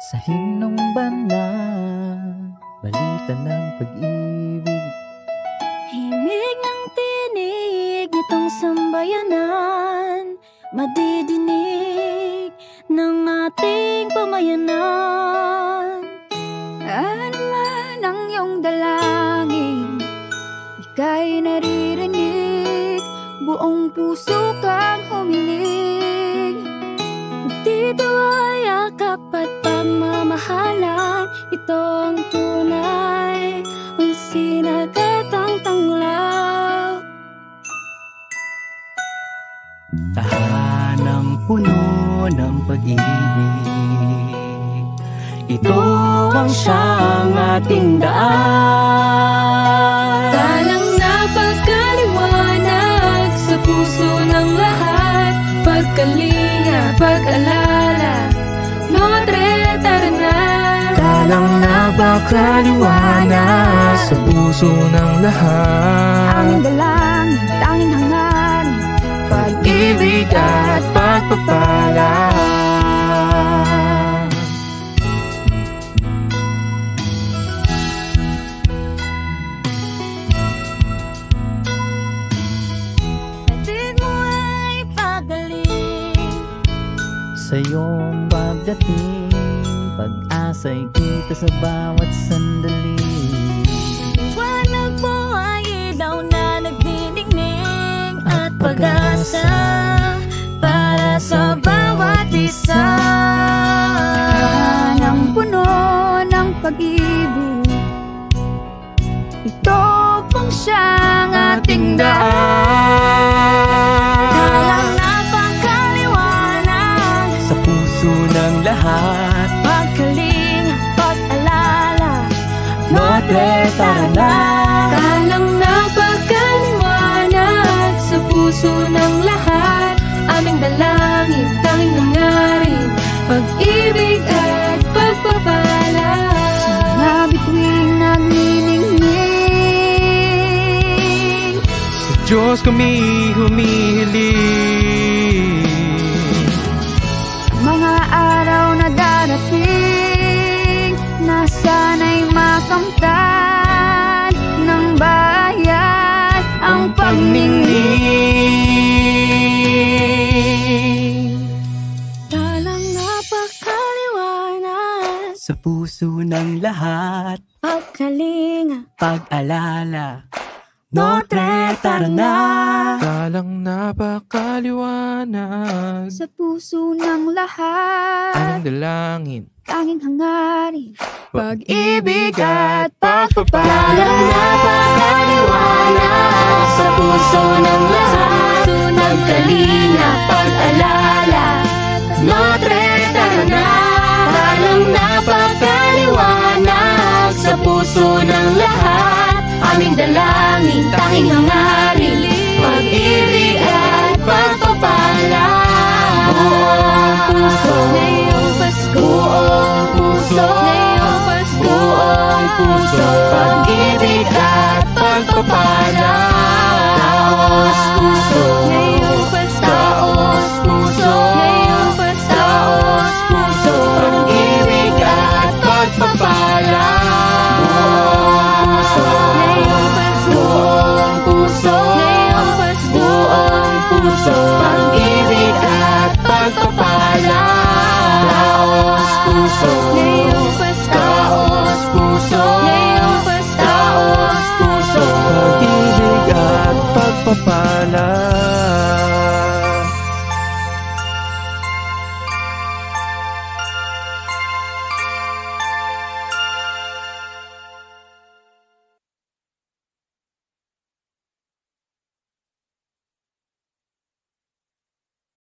Sa himnong banda, balita ng pag-ibig. Himig ng tinig nitong sambayanan, madidinig ng ating pamayanan. Ano man ang iyong dalangin, ika'y naririnig, buong puso kang humiling. Dito ay yakap at pagmamahalan, ito ang tunay, unsin at ang tanglaw. Tahanang puno ng pag-ibig, ito ang siyang ating daan. Talang napagkaliwanag sa puso ng lahat, pagkalinga, pag-alala, Notre tara na. Talang napakaliwanag sa puso ng lahat, Aming dalangin, tanging hangarin, pag-ibig at pagpapala. hatid mo ay pagaling. Sa iyong pagdating, pag-asa'y kita sa bawat sandali. Liwanag mo ay ilaw na nagdiningning, at pag-asa para sa bawat isa. Ng puno ng pag-ibig, ito pang siyang ating daan. Talang napakaliwanag Sa puso ng lahat, pagkaling, pag-alala, Notre tara na. talang napagkaliwanag sa puso ng lahat, aming dalangin, tanging hangarin, pag-ibig at pagpapala. Sa mga bituing nagniningning, Sa Diyos kami humihiling. mga araw na darating, na sana'y makamtan ng bayan ang pagniningning. Talang napakaliwanag Sa puso ng lahat, pagkalinga, pag-alala, Notre tara na. Talang napakaliwanag, sa puso ng lahat, aming dalangin, tanging hangarin, pag-ibig at pagpapala. talang napakaliwanag sa puso ng lahat, pagkalinga, pag-alala, Notre tara na. Talang napakaliwanag sa puso ng lahat, aming dalangin, tanging hangarin, pag-ibig at pagpapala. Buong puso ngayong Pasko, buong puso ngayong Pasko, buong puso, pag-ibig at pagpapala. Taos puso ngayong Pasko, taos puso ngayong Pasko, taos puso, pag-ibig at pagpapala. Buong puso ngayong Pasko, buong puso ngayong Pasko, buong puso, pag-ibig at pagpapala. Taos puso